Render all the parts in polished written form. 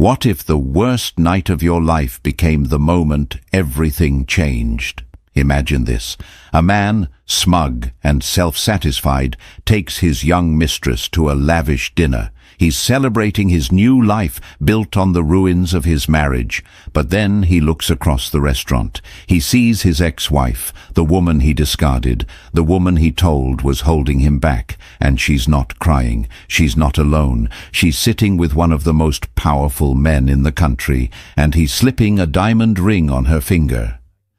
What if the worst night of your life became the moment everything changed? Imagine this. A man, smug and self-satisfied, takes his young mistress to a lavish dinner. He's celebrating his new life built on the ruins of his marriage. But then he looks across the restaurant. He sees his ex-wife, the woman he discarded, the woman he told was holding him back. And she's not crying. She's not alone. She's sitting with one of the most powerful men in the country, and he's slipping a diamond ring on her finger.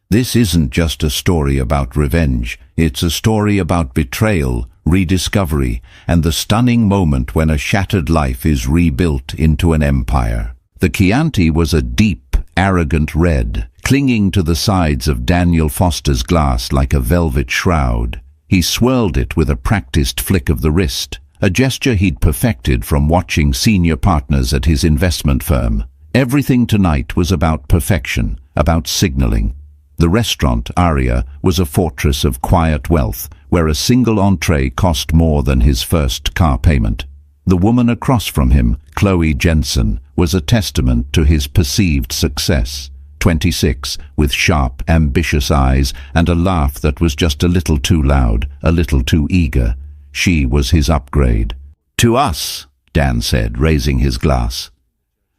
This isn't just a story about revenge. It's a story about betrayal, rediscovery, and the stunning moment when a shattered life is rebuilt into an empire. The Chianti was a deep, arrogant red, clinging to the sides of Daniel Foster's glass like a velvet shroud. He swirled it with a practiced flick of the wrist, a gesture he'd perfected from watching senior partners at his investment firm. Everything tonight was about perfection, about signaling. The restaurant, Aria, was a fortress of quiet wealth, where a single entree cost more than his first car payment. The woman across from him, Chloe Jensen, was a testament to his perceived success. 26, with sharp, ambitious eyes and a laugh that was just a little too loud, a little too eager. She was his upgrade. "To us," Dan said, raising his glass.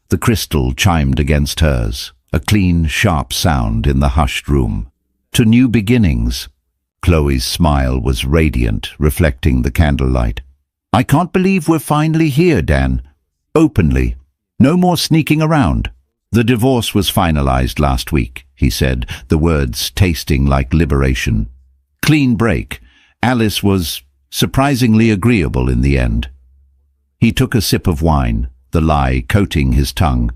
The crystal chimed against hers, a clean, sharp sound in the hushed room. "To new beginnings." Chloe's smile was radiant, reflecting the candlelight. "I can't believe we're finally here, Dan. Openly. No more sneaking around." "The divorce was finalized last week," he said, the words tasting like liberation. "Clean break. Alice was surprisingly agreeable in the end." He took a sip of wine, the lie coating his tongue.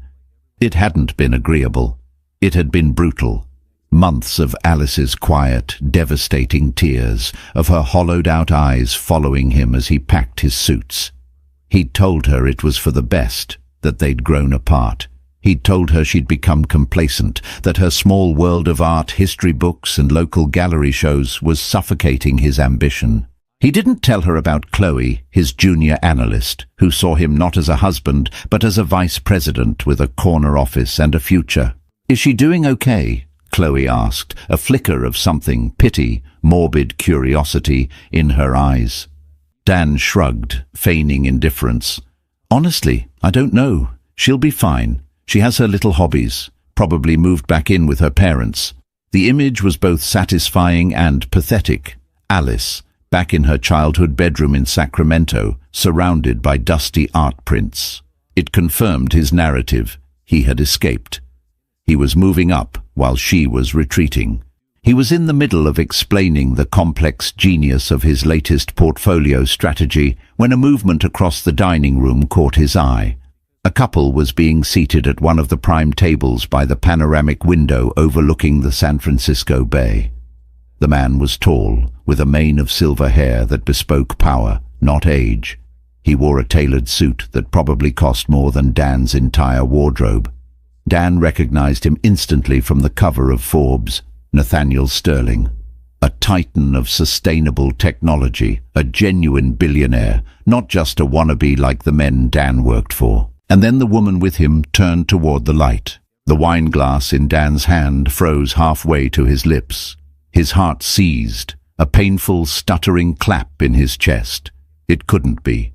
It hadn't been agreeable. It had been brutal. Months of Alice's quiet, devastating tears, of her hollowed-out eyes following him as he packed his suits. He'd told her it was for the best, that they'd grown apart. He'd told her she'd become complacent, that her small world of art, history books and local gallery shows was suffocating his ambition. He didn't tell her about Chloe, his junior analyst, who saw him not as a husband, but as a vice president with a corner office and a future. "Is she doing okay?" Chloe asked, a flicker of something, pity, morbid curiosity, in her eyes. Dan shrugged, feigning indifference. "Honestly, I don't know. She'll be fine. She has her little hobbies, probably moved back in with her parents." The image was both satisfying and pathetic. Alice, back in her childhood bedroom in Sacramento, surrounded by dusty art prints. It confirmed his narrative. He had escaped. He was moving up while she was retreating. He was in the middle of explaining the complex genius of his latest portfolio strategy when a movement across the dining room caught his eye. A couple was being seated at one of the prime tables by the panoramic window overlooking the San Francisco Bay. The man was tall, with a mane of silver hair that bespoke power, not age. He wore a tailored suit that probably cost more than Dan's entire wardrobe. Dan recognized him instantly from the cover of Forbes, Nathaniel Sterling. A titan of sustainable technology, a genuine billionaire, not just a wannabe like the men Dan worked for. And then the woman with him turned toward the light. The wine glass in Dan's hand froze halfway to his lips. His heart seized, a painful, stuttering clap in his chest. It couldn't be.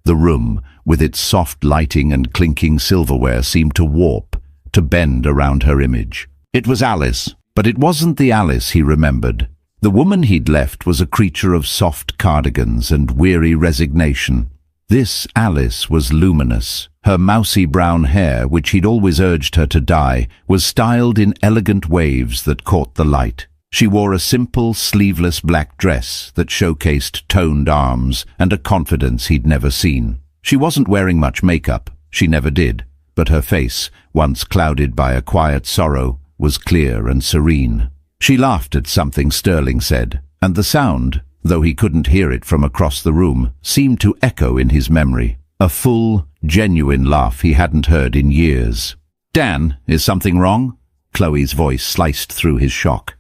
The room, with its soft lighting and clinking silverware, seemed to warp, to bend around her image. It was Alice, but it wasn't the Alice he remembered. The woman he'd left was a creature of soft cardigans and weary resignation. This Alice was luminous. Her mousy brown hair, which he'd always urged her to dye, was styled in elegant waves that caught the light. She wore a simple, sleeveless black dress that showcased toned arms and a confidence he'd never seen. She wasn't wearing much makeup, she never did, but her face, once clouded by a quiet sorrow, was clear and serene. She laughed at something Sterling said, and the sound, though he couldn't hear it from across the room, seemed to echo in his memory. A full, genuine laugh he hadn't heard in years. "Dan, is something wrong?" Chloe's voice sliced through his shock.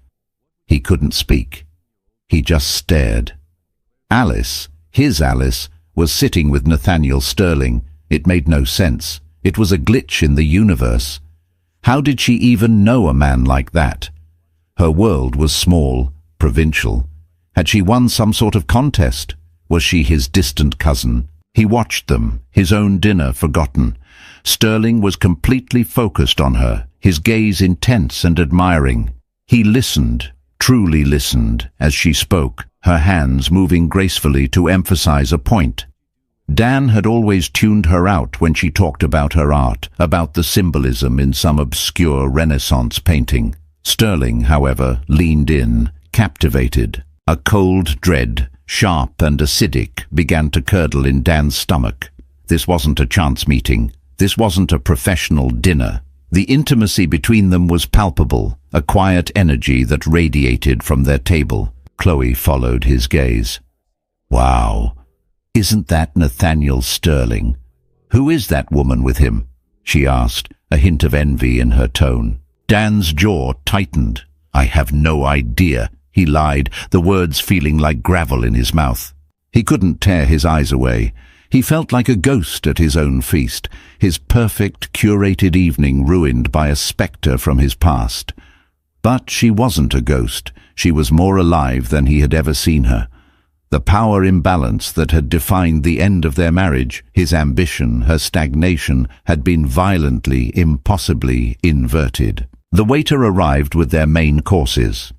He couldn't speak. He just stared. Alice, his Alice, was sitting with Nathaniel Sterling. It made no sense. It was a glitch in the universe. How did she even know a man like that? Her world was small, provincial. Had she won some sort of contest? Was she his distant cousin? He watched them, his own dinner forgotten. Sterling was completely focused on her, his gaze intense and admiring. He listened, truly listened, as she spoke, her hands moving gracefully to emphasize a point. Dan had always tuned her out when she talked about her art, about the symbolism in some obscure Renaissance painting. Sterling, however, leaned in, captivated. A cold dread, sharp and acidic, began to curdle in Dan's stomach. This wasn't a chance meeting. This wasn't a professional dinner. The intimacy between them was palpable, a quiet energy that radiated from their table. Chloe followed his gaze. Wow, isn't that Nathaniel Sterling? Who is that woman with him? She asked, a hint of envy in her tone. Dan's jaw tightened. I have no idea, he lied, the words feeling like gravel in his mouth. He couldn't tear his eyes away. He felt like a ghost at his own feast, his perfect, curated evening ruined by a spectre from his past. But she wasn't a ghost. She was more alive than he had ever seen her. The power imbalance that had defined the end of their marriage, his ambition, her stagnation, had been violently, impossibly inverted. The waiter arrived with their main courses.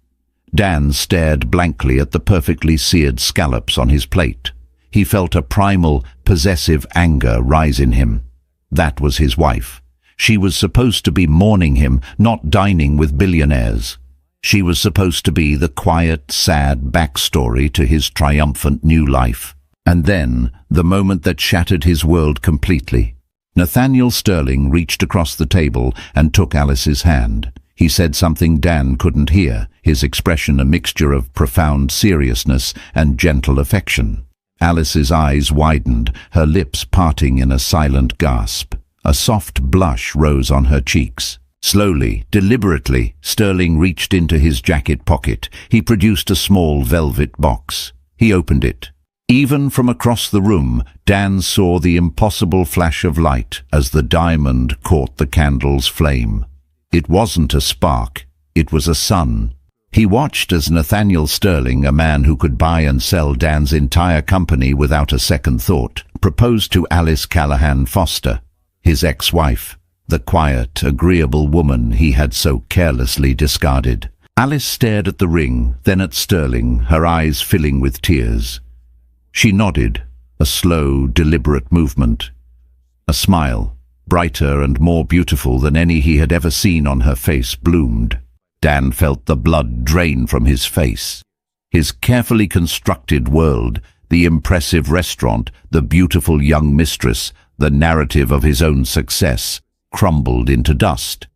Dan stared blankly at the perfectly seared scallops on his plate. He felt a primal, possessive anger rise in him. That was his wife. She was supposed to be mourning him, not dining with billionaires. She was supposed to be the quiet, sad backstory to his triumphant new life. And then, the moment that shattered his world completely. Nathaniel Sterling reached across the table and took Alice's hand. He said something Dan couldn't hear, his expression a mixture of profound seriousness and gentle affection. Alice's eyes widened, her lips parting in a silent gasp. A soft blush rose on her cheeks. Slowly, deliberately, Sterling reached into his jacket pocket. He produced a small velvet box. He opened it. Even from across the room, Dan saw the impossible flash of light as the diamond caught the candle's flame. It wasn't a spark, it was a sun. He watched as Nathaniel Sterling, a man who could buy and sell Dan's entire company without a second thought, proposed to Alice Callahan Foster, his ex-wife, the quiet, agreeable woman he had so carelessly discarded. Alice stared at the ring, then at Sterling, her eyes filling with tears. She nodded, a slow, deliberate movement. A smile, brighter and more beautiful than any he had ever seen on her face, bloomed. Dan felt the blood drain from his face. His carefully constructed world, the impressive restaurant, the beautiful young mistress, the narrative of his own success, crumbled into dust.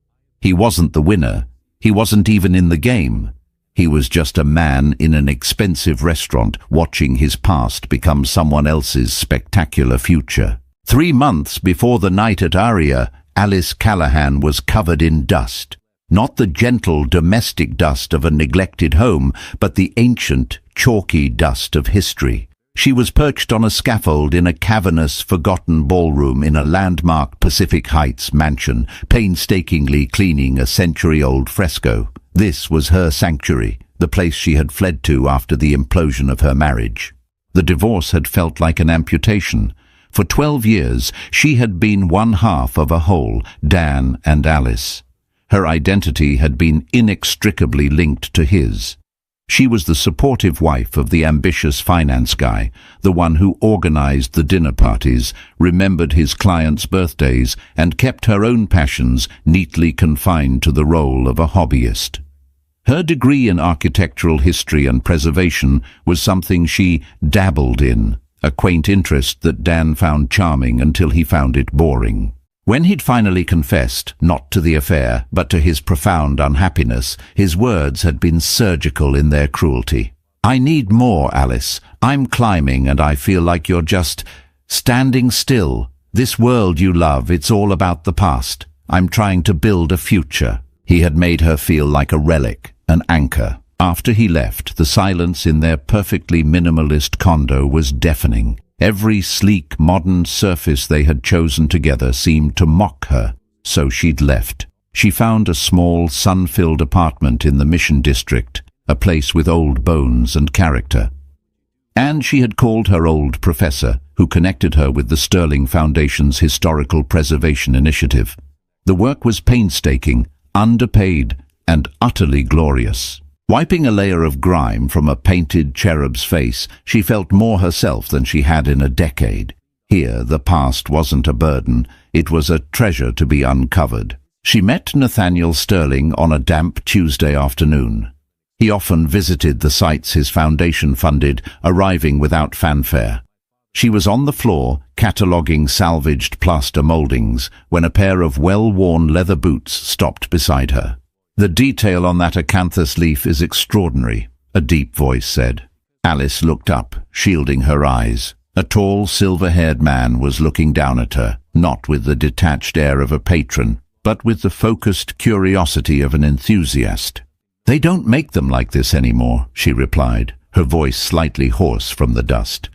He wasn't the winner. He wasn't even in the game. He was just a man in an expensive restaurant watching his past become someone else's spectacular future. 3 months before the night at Aria, Alice Callahan was covered in dust. Not the gentle domestic dust of a neglected home, but the ancient, chalky dust of history. She was perched on a scaffold in a cavernous, forgotten ballroom in a landmark Pacific Heights mansion, painstakingly cleaning a century-old fresco. This was her sanctuary, the place she had fled to after the implosion of her marriage. The divorce had felt like an amputation. For 12 years, she had been one half of a whole, Dan and Alice. Her identity had been inextricably linked to his. She was the supportive wife of the ambitious finance guy, the one who organized the dinner parties, remembered his clients' birthdays, and kept her own passions neatly confined to the role of a hobbyist. Her degree in architectural history and preservation was something she dabbled in, a quaint interest that Dan found charming until he found it boring. When he'd finally confessed, not to the affair, but to his profound unhappiness, his words had been surgical in their cruelty. I need more, Alice. I'm climbing and I feel like you're just standing still. This world you love, it's all about the past. I'm trying to build a future. He had made her feel like a relic, an anchor. After he left, the silence in their perfectly minimalist condo was deafening. Every sleek, modern surface they had chosen together seemed to mock her, so she'd left. She found a small, sun-filled apartment in the Mission District, a place with old bones and character. And she had called her old professor, who connected her with the Sterling Foundation's Historical Preservation Initiative. The work was painstaking, underpaid, and utterly glorious. Wiping a layer of grime from a painted cherub's face, she felt more herself than she had in a decade. Here, the past wasn't a burden, it was a treasure to be uncovered. She met Nathaniel Sterling on a damp Tuesday afternoon. He often visited the sites his foundation funded, arriving without fanfare. She was on the floor, cataloguing salvaged plaster moldings, when a pair of well-worn leather boots stopped beside her. "The detail on that acanthus leaf is extraordinary," a deep voice said. Alice looked up, shielding her eyes. A tall, silver-haired man was looking down at her, not with the detached air of a patron, but with the focused curiosity of an enthusiast. "They don't make them like this anymore," she replied, her voice slightly hoarse from the dust.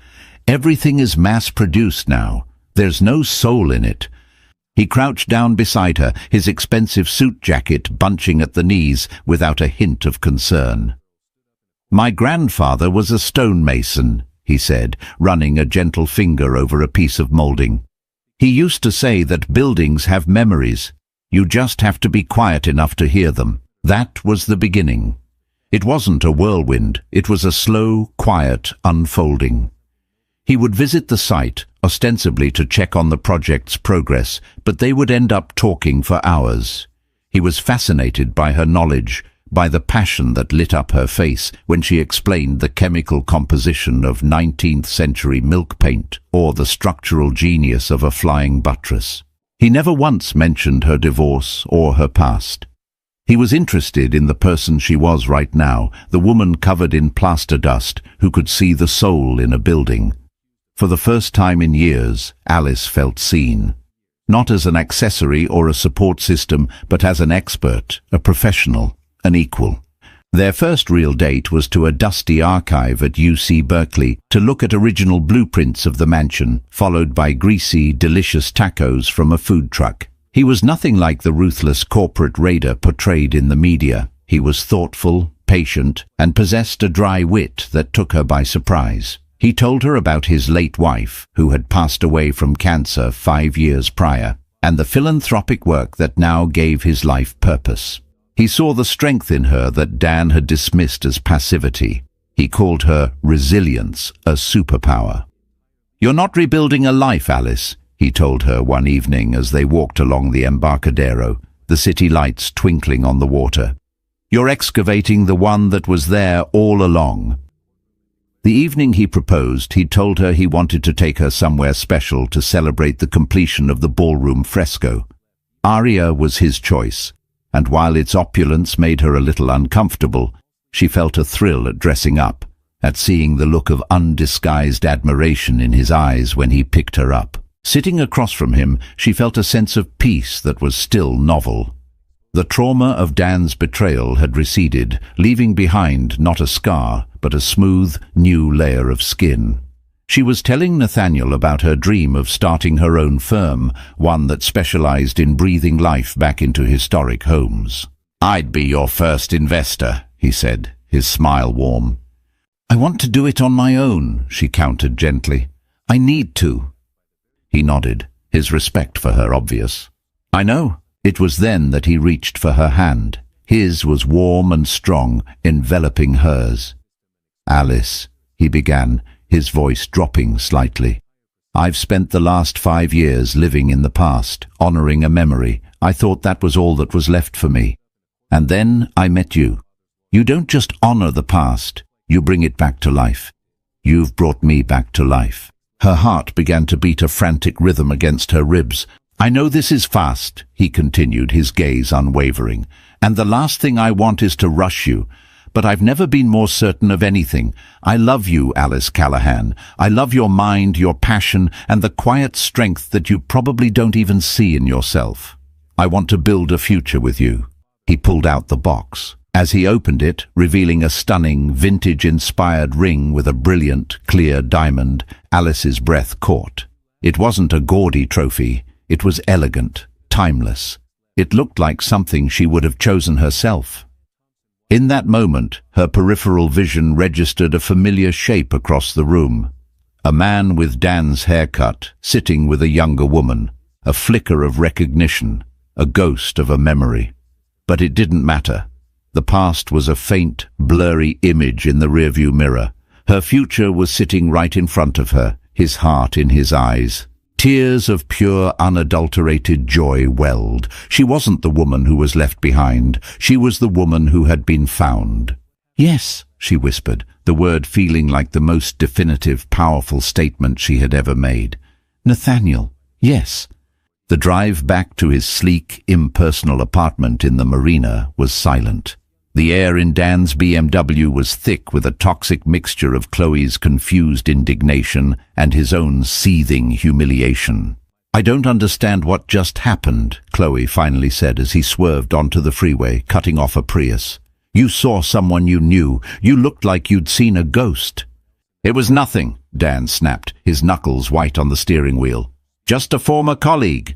"Everything is mass-produced now. There's no soul in it." He crouched down beside her, his expensive suit jacket bunching at the knees without a hint of concern. "My grandfather was a stonemason," he said, running a gentle finger over a piece of molding. "He used to say that buildings have memories. You just have to be quiet enough to hear them." That was the beginning. It wasn't a whirlwind, it was a slow, quiet unfolding. He would visit the site, ostensibly to check on the project's progress, but they would end up talking for hours. He was fascinated by her knowledge, by the passion that lit up her face when she explained the chemical composition of 19th-century milk paint or the structural genius of a flying buttress. He never once mentioned her divorce or her past. He was interested in the person she was right now, the woman covered in plaster dust who could see the soul in a building. For the first time in years, Alice felt seen. Not as an accessory or a support system, but as an expert, a professional, an equal. Their first real date was to a dusty archive at UC Berkeley to look at original blueprints of the mansion, followed by greasy, delicious tacos from a food truck. He was nothing like the ruthless corporate raider portrayed in the media. He was thoughtful, patient, and possessed a dry wit that took her by surprise. He told her about his late wife, who had passed away from cancer 5 years prior, and the philanthropic work that now gave his life purpose. He saw the strength in her that Dan had dismissed as passivity. He called her resilience, a superpower. "You're not rebuilding a life, Alice," he told her one evening as they walked along the Embarcadero, the city lights twinkling on the water. "You're excavating the one that was there all along." The evening he proposed, he told her he wanted to take her somewhere special to celebrate the completion of the ballroom fresco. Aria was his choice, and while its opulence made her a little uncomfortable, she felt a thrill at dressing up, at seeing the look of undisguised admiration in his eyes when he picked her up. Sitting across from him, she felt a sense of peace that was still novel. The trauma of Dan's betrayal had receded, leaving behind not a scar, but a smooth, new layer of skin. She was telling Nathaniel about her dream of starting her own firm, one that specialized in breathing life back into historic homes. "I'd be your first investor," he said, his smile warm. "I want to do it on my own," she countered gently. "I need to." He nodded, his respect for her obvious. "I know." It was then that he reached for her hand. His was warm and strong, enveloping hers. "Alice," he began, his voice dropping slightly. "I've spent the last 5 years living in the past, honoring a memory. I thought that was all that was left for me. And then I met you. You don't just honor the past, you bring it back to life. You've brought me back to life." Her heart began to beat a frantic rhythm against her ribs. "I know this is fast," he continued, his gaze unwavering, "and the last thing I want is to rush you. But I've never been more certain of anything. I love you, Alice Callahan. I love your mind, your passion, and the quiet strength that you probably don't even see in yourself. I want to build a future with you." He pulled out the box. As he opened it, revealing a stunning, vintage-inspired ring with a brilliant, clear diamond, Alice's breath caught. It wasn't a gaudy trophy. It was elegant, timeless. It looked like something she would have chosen herself. In that moment, her peripheral vision registered a familiar shape across the room. A man with Dan's haircut, sitting with a younger woman. A flicker of recognition, a ghost of a memory. But it didn't matter. The past was a faint, blurry image in the rearview mirror. Her future was sitting right in front of her, his heart in his eyes. Tears of pure, unadulterated joy welled. She wasn't the woman who was left behind. She was the woman who had been found. "Yes," she whispered, the word feeling like the most definitive, powerful statement she had ever made. "Nathaniel, yes." The drive back to his sleek, impersonal apartment in the marina was silent. The air in Dan's BMW was thick with a toxic mixture of Chloe's confused indignation and his own seething humiliation. "I don't understand what just happened," Chloe finally said as he swerved onto the freeway, cutting off a Prius. "You saw someone you knew. You looked like you'd seen a ghost." "It was nothing," Dan snapped, his knuckles white on the steering wheel. "Just a former colleague."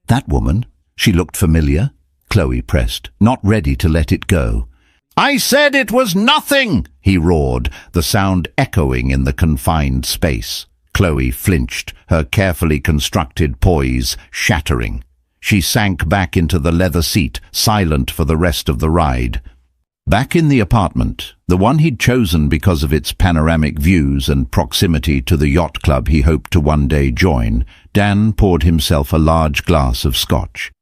"That woman? She looked familiar?" Chloe pressed, not ready to let it go. "I said it was nothing!" he roared, the sound echoing in the confined space. Chloe flinched, her carefully constructed poise shattering. She sank back into the leather seat, silent for the rest of the ride. Back in the apartment, the one he'd chosen because of its panoramic views and proximity to the yacht club he hoped to one day join, Dan poured himself a large glass of scotch.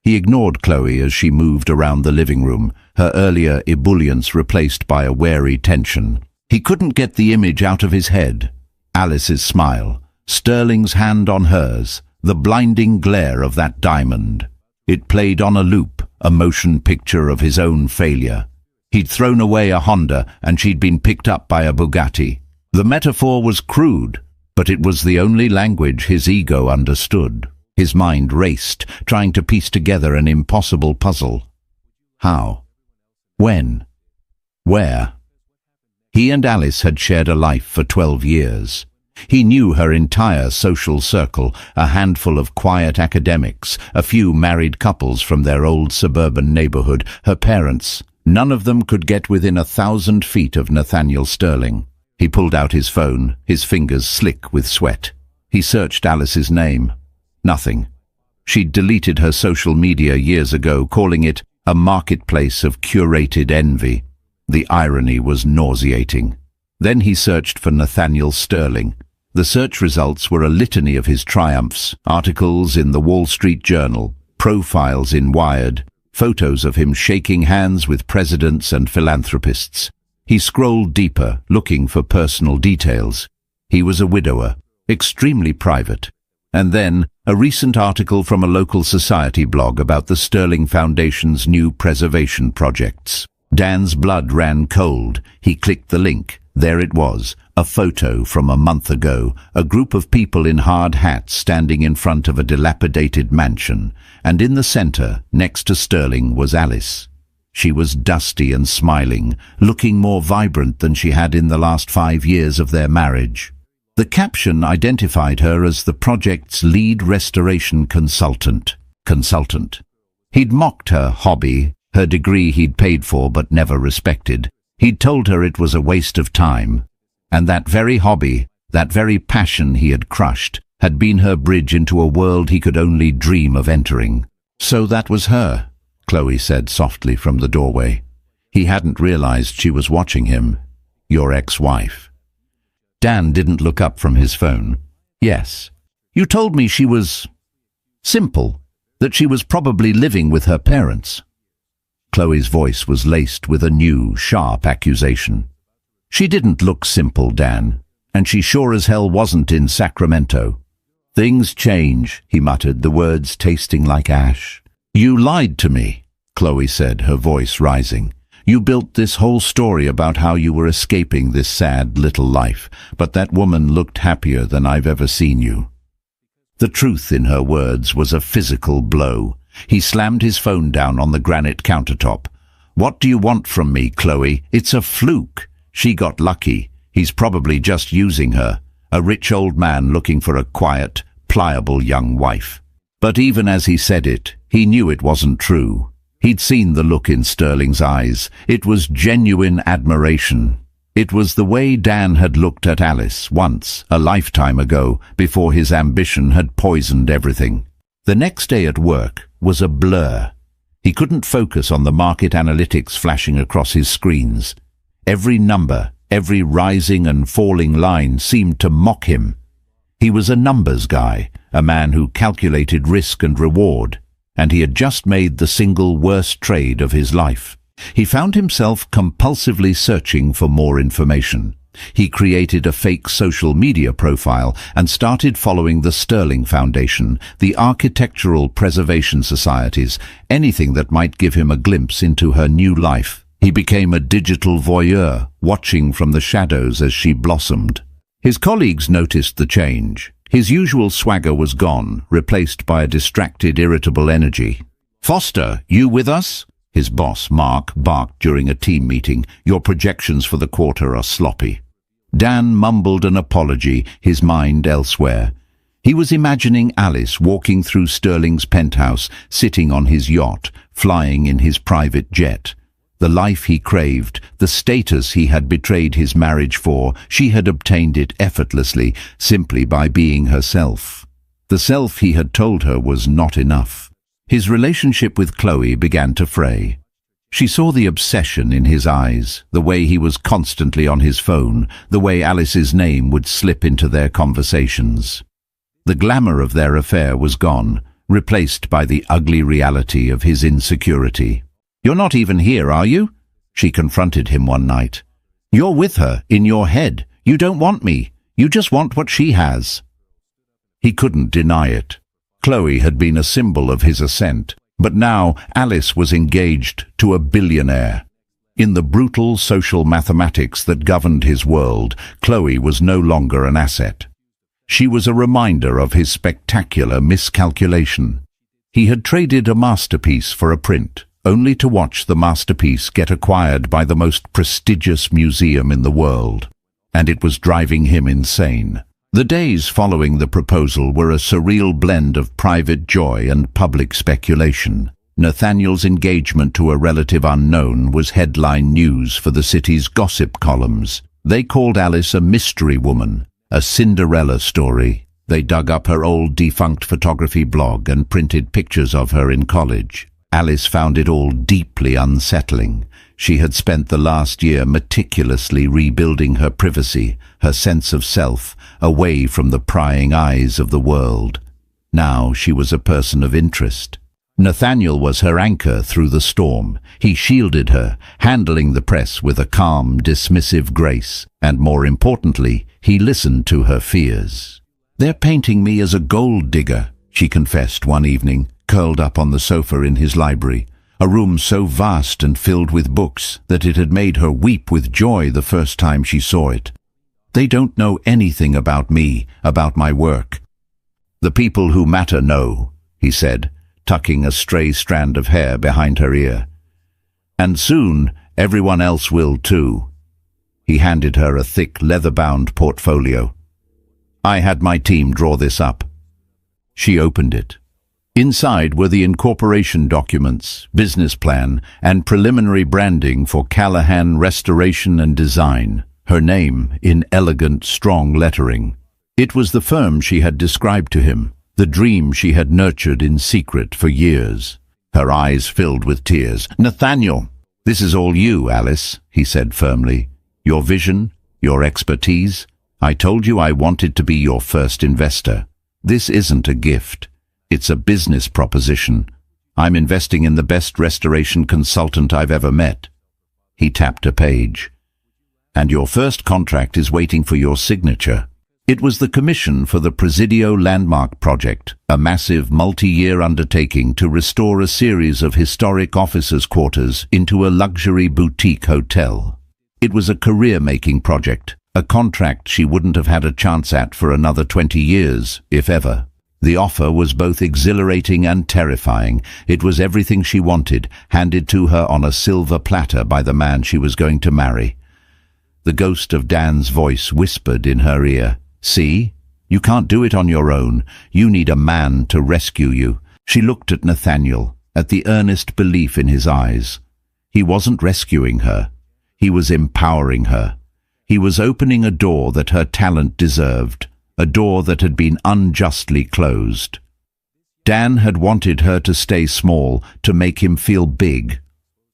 He ignored Chloe as she moved around the living room, her earlier ebullience replaced by a wary tension. He couldn't get the image out of his head. Alice's smile, Sterling's hand on hers, the blinding glare of that diamond. It played on a loop, a motion picture of his own failure. He'd thrown away a Honda and she'd been picked up by a Bugatti. The metaphor was crude, but it was the only language his ego understood. His mind raced, trying to piece together an impossible puzzle. How? When? Where? He and Alice had shared a life for 12 years. He knew her entire social circle, a handful of quiet academics, a few married couples from their old suburban neighborhood, her parents. None of them could get within 1,000 feet of Nathaniel Sterling. He pulled out his phone, his fingers slick with sweat. He searched Alice's name. Nothing. She'd deleted her social media years ago, calling it a marketplace of curated envy. The irony was nauseating. Then he searched for Nathaniel Sterling. The search results were a litany of his triumphs, articles in the Wall Street Journal, profiles in Wired, photos of him shaking hands with presidents and philanthropists. He scrolled deeper, looking for personal details. He was a widower, extremely private. And then, a recent article from a local society blog about the Sterling Foundation's new preservation projects. Dan's blood ran cold. He clicked the link. There it was, a photo from a month ago, a group of people in hard hats standing in front of a dilapidated mansion, and in the center, next to Sterling, was Alice. She was dusty and smiling, looking more vibrant than she had in the last 5 years of their marriage. The caption identified her as the project's lead restoration consultant. He'd mocked her hobby, her degree he'd paid for but never respected. He'd told her it was a waste of time. And that very hobby, that very passion he had crushed, had been her bridge into a world he could only dream of entering. "So that was her," Chloe said softly from the doorway. He hadn't realized she was watching him. "Your ex-wife." Dan didn't look up from his phone. "Yes. You told me she was simple, that she was probably living with her parents." Chloe's voice was laced with a new, sharp accusation. "She didn't look simple, Dan, and she sure as hell wasn't in Sacramento." "Things change," he muttered, the words tasting like ash. "You lied to me," Chloe said, her voice rising. "You built this whole story about how you were escaping this sad little life, but that woman looked happier than I've ever seen you." The truth in her words was a physical blow. He slammed his phone down on the granite countertop. "What do you want from me, Chloe? It's a fluke. She got lucky. He's probably just using her. A rich old man looking for a quiet, pliable young wife." But even as he said it, he knew it wasn't true. He'd seen the look in Sterling's eyes. It was genuine admiration. It was the way Dan had looked at Alice once, a lifetime ago, before his ambition had poisoned everything. The next day at work was a blur. He couldn't focus on the market analytics flashing across his screens. Every number, every rising and falling line seemed to mock him. He was a numbers guy, a man who calculated risk and reward, and he had just made the single worst trade of his life. He found himself compulsively searching for more information. He created a fake social media profile and started following the Sterling Foundation, the Architectural Preservation Societies, anything that might give him a glimpse into her new life. He became a digital voyeur, watching from the shadows as she blossomed. His colleagues noticed the change. His usual swagger was gone, replaced by a distracted, irritable energy. "Foster, you with us?" His boss, Mark, barked during a team meeting. "Your projections for the quarter are sloppy." Dan mumbled an apology, his mind elsewhere. He was imagining Alice walking through Sterling's penthouse, sitting on his yacht, flying in his private jet. The life he craved, the status he had betrayed his marriage for, she had obtained it effortlessly, simply by being herself. The self he had told her was not enough. His relationship with Chloe began to fray. She saw the obsession in his eyes, the way he was constantly on his phone, the way Alice's name would slip into their conversations. The glamour of their affair was gone, replaced by the ugly reality of his insecurity. "You're not even here, are you?" she confronted him one night. "You're with her, in your head. You don't want me. You just want what she has." He couldn't deny it. Chloe had been a symbol of his ascent, but now Alice was engaged to a billionaire. In the brutal social mathematics that governed his world, Chloe was no longer an asset. She was a reminder of his spectacular miscalculation. He had traded a masterpiece for a print, only to watch the masterpiece get acquired by the most prestigious museum in the world. And it was driving him insane. The days following the proposal were a surreal blend of private joy and public speculation. Nathaniel's engagement to a relative unknown was headline news for the city's gossip columns. They called Alice a mystery woman, a Cinderella story. They dug up her old defunct photography blog and printed pictures of her in college. Alice found it all deeply unsettling. She had spent the last year meticulously rebuilding her privacy, her sense of self, away from the prying eyes of the world. Now she was a person of interest. Nathaniel was her anchor through the storm. He shielded her, handling the press with a calm, dismissive grace, and more importantly, he listened to her fears. "They're painting me as a gold digger," she confessed one evening, curled up on the sofa in his library, a room so vast and filled with books that it had made her weep with joy the first time she saw it. "They don't know anything about me, about my work." "The people who matter know," he said, tucking a stray strand of hair behind her ear. "And soon everyone else will too." He handed her a thick, leather-bound portfolio. "I had my team draw this up." She opened it. Inside were the incorporation documents, business plan, and preliminary branding for Callahan Restoration and Design, her name in elegant, strong lettering. It was the firm she had described to him, the dream she had nurtured in secret for years. Her eyes filled with tears. "Nathaniel, this is all you, Alice," he said firmly. "Your vision, your expertise. I told you I wanted to be your first investor. This isn't a gift. It's a business proposition. I'm investing in the best restoration consultant I've ever met." He tapped a page. "And your first contract is waiting for your signature." It was the commission for the Presidio Landmark Project, a massive multi-year undertaking to restore a series of historic officers' quarters into a luxury boutique hotel. It was a career-making project, a contract she wouldn't have had a chance at for another 20 years, if ever. The offer was both exhilarating and terrifying. It was everything she wanted, handed to her on a silver platter by the man she was going to marry. The ghost of Dan's voice whispered in her ear, "See? You can't do it on your own. You need a man to rescue you." She looked at Nathaniel, at the earnest belief in his eyes. He wasn't rescuing her. He was empowering her. He was opening a door that her talent deserved, a door that had been unjustly closed. Dan had wanted her to stay small, to make him feel big.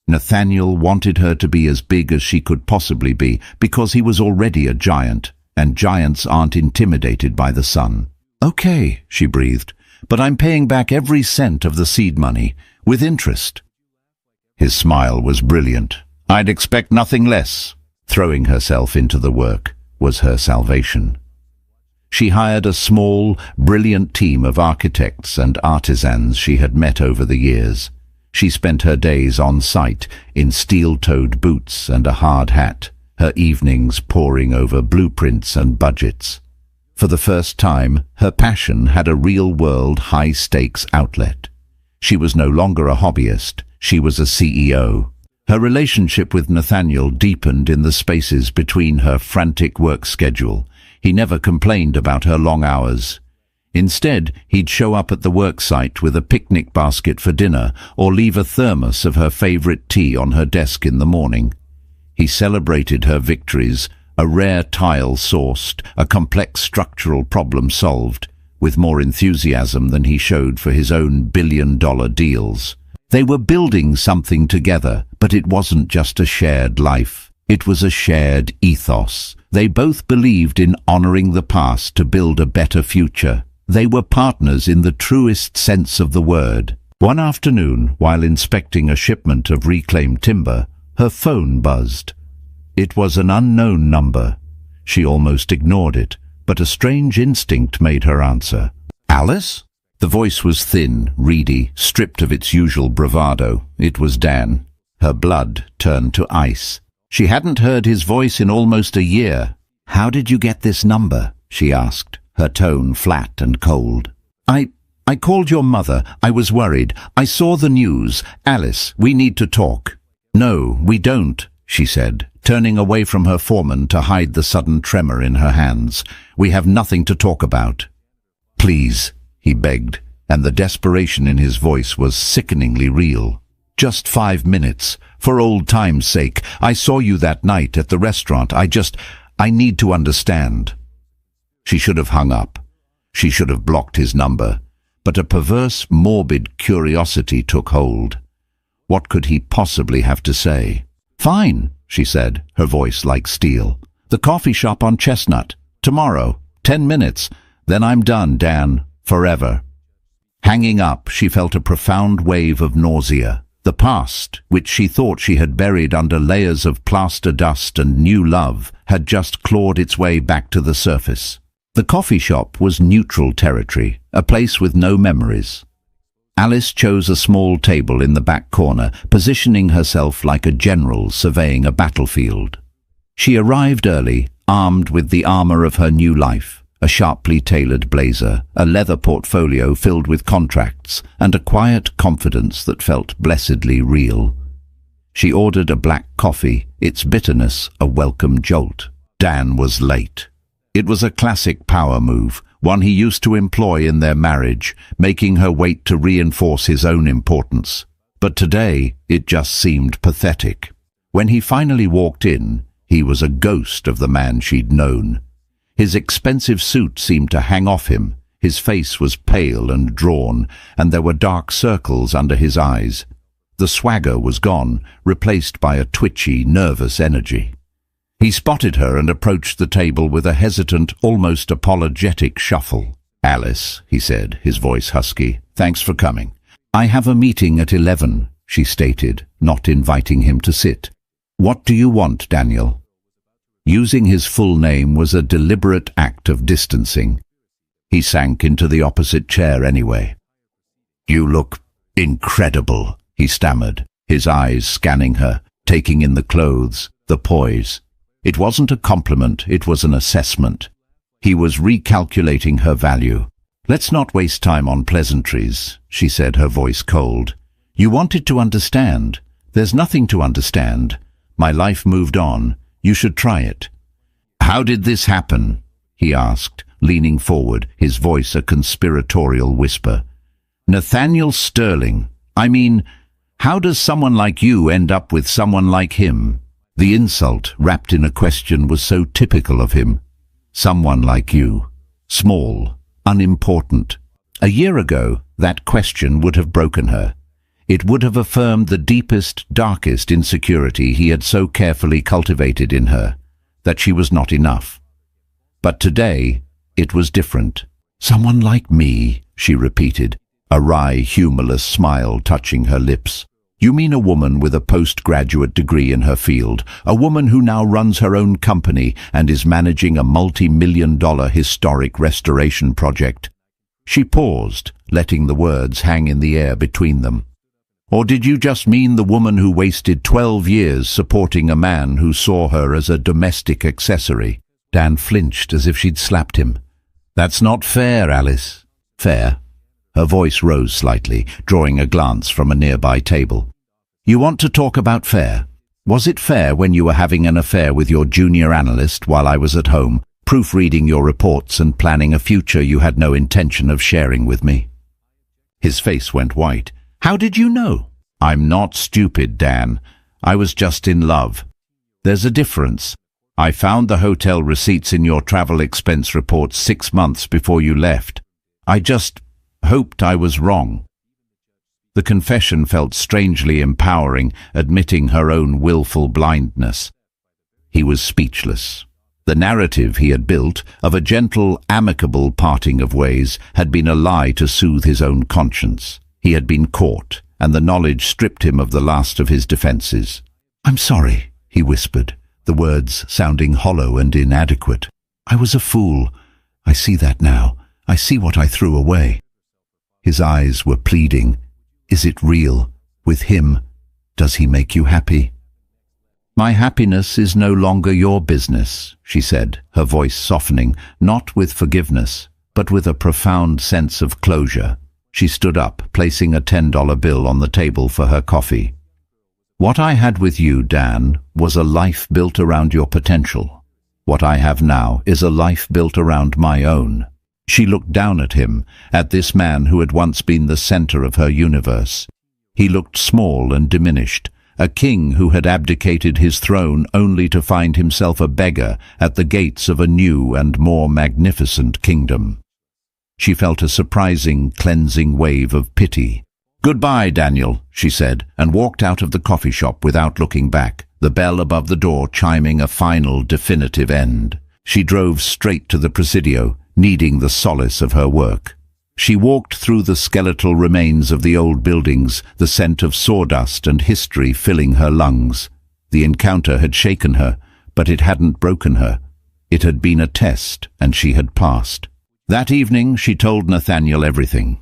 Nathaniel wanted her to be as big as she could possibly be, because he was already a giant, and giants aren't intimidated by the sun. "Okay," she breathed, "but I'm paying back every cent of the seed money, with interest." His smile was brilliant. "I'd expect nothing less." Throwing herself into the work was her salvation. She hired a small, brilliant team of architects and artisans she had met over the years. She spent her days on site in steel-toed boots and a hard hat, her evenings poring over blueprints and budgets. For the first time, her passion had a real-world, high-stakes outlet. She was no longer a hobbyist, she was a CEO. Her relationship with Nathaniel deepened in the spaces between her frantic work schedule. He never complained about her long hours. Instead, he'd show up at the work site with a picnic basket for dinner or leave a thermos of her favorite tea on her desk in the morning. He celebrated her victories, a rare tile sourced, a complex structural problem solved, with more enthusiasm than he showed for his own billion-dollar deals. They were building something together, but it wasn't just a shared life. It was a shared ethos. They both believed in honoring the past to build a better future. They were partners in the truest sense of the word. One afternoon, while inspecting a shipment of reclaimed timber, her phone buzzed. It was an unknown number. She almost ignored it, but a strange instinct made her answer. "Alice?" The voice was thin, reedy, stripped of its usual bravado. It was Dan. Her blood turned to ice. She hadn't heard his voice in almost a year. "How did you get this number?" she asked, her tone flat and cold. I called your mother. I was worried. I saw the news. Alice, we need to talk." "No, we don't," she said, turning away from her foreman to hide the sudden tremor in her hands. "We have nothing to talk about." "Please," he begged, and the desperation in his voice was sickeningly real. "Just 5 minutes. For old time's sake. I saw you that night at the restaurant. I need to understand." She should have hung up. She should have blocked his number. But a perverse, morbid curiosity took hold. What could he possibly have to say? "Fine," she said, her voice like steel. "The coffee shop on Chestnut. Tomorrow. 10 minutes. Then I'm done, Dan. Forever." Hanging up, she felt a profound wave of nausea. The past, which she thought she had buried under layers of plaster dust and new love, had just clawed its way back to the surface. The coffee shop was neutral territory, a place with no memories. Alice chose a small table in the back corner, positioning herself like a general surveying a battlefield. She arrived early, armed with the armor of her new life, a sharply tailored blazer, a leather portfolio filled with contracts, and a quiet confidence that felt blessedly real. She ordered a black coffee, its bitterness a welcome jolt. Dan was late. It was a classic power move, one he used to employ in their marriage, making her wait to reinforce his own importance. But today, it just seemed pathetic. When he finally walked in, he was a ghost of the man she'd known. His expensive suit seemed to hang off him. His face was pale and drawn, and there were dark circles under his eyes. The swagger was gone, replaced by a twitchy, nervous energy. He spotted her and approached the table with a hesitant, almost apologetic shuffle. "Alice," he said, his voice husky, "thanks for coming." "I have a meeting at 11, she stated, not inviting him to sit. "What do you want, Daniel?" Using his full name was a deliberate act of distancing. He sank into the opposite chair anyway. "You look incredible," he stammered, his eyes scanning her, taking in the clothes, the poise. It wasn't a compliment, it was an assessment. He was recalculating her value. "Let's not waste time on pleasantries," she said, her voice cold. "You wanted to understand. There's nothing to understand. My life moved on. You should try it." "How did this happen?" he asked, leaning forward, his voice a conspiratorial whisper. "Nathaniel Sterling. I mean, how does someone like you end up with someone like him?" The insult, wrapped in a question, was so typical of him. Someone like you. Small, unimportant. A year ago, that question would have broken her. It would have affirmed the deepest, darkest insecurity he had so carefully cultivated in her, that she was not enough. But today, it was different. "Someone like me," she repeated, a wry, humorless smile touching her lips. "You mean a woman with a postgraduate degree in her field, a woman who now runs her own company and is managing a multi-million-dollar historic restoration project?" She paused, letting the words hang in the air between them. "Or did you just mean the woman who wasted 12 years supporting a man who saw her as a domestic accessory?" Dan flinched as if she'd slapped him. "That's not fair, Alice." "Fair?" Her voice rose slightly, drawing a glance from a nearby table. "You want to talk about fair? Was it fair when you were having an affair with your junior analyst while I was at home, proofreading your reports and planning a future you had no intention of sharing with me?" His face went white. "How did you know?" "I'm not stupid, Dan. I was just in love. There's a difference. I found the hotel receipts in your travel expense report 6 months before you left. I just hoped I was wrong." The confession felt strangely empowering, admitting her own willful blindness. He was speechless. The narrative he had built, of a gentle, amicable parting of ways, had been a lie to soothe his own conscience. He had been caught, and the knowledge stripped him of the last of his defenses. "I'm sorry," he whispered, the words sounding hollow and inadequate. "I was a fool. I see that now. I see what I threw away." His eyes were pleading. "Is it real? With him? Does he make you happy?" "My happiness is no longer your business," she said, her voice softening, not with forgiveness, but with a profound sense of closure. She stood up, placing a $10 bill on the table for her coffee. "What I had with you, Dan, was a life built around your potential. What I have now is a life built around my own." She looked down at him, at this man who had once been the center of her universe. He looked small and diminished, a king who had abdicated his throne only to find himself a beggar at the gates of a new and more magnificent kingdom. She felt a surprising, cleansing wave of pity. "Goodbye, Daniel," she said, and walked out of the coffee shop without looking back, the bell above the door chiming a final, definitive end. She drove straight to the Presidio, needing the solace of her work. She walked through the skeletal remains of the old buildings, the scent of sawdust and history filling her lungs. The encounter had shaken her, but it hadn't broken her. It had been a test, and she had passed. That evening she told Nathaniel everything.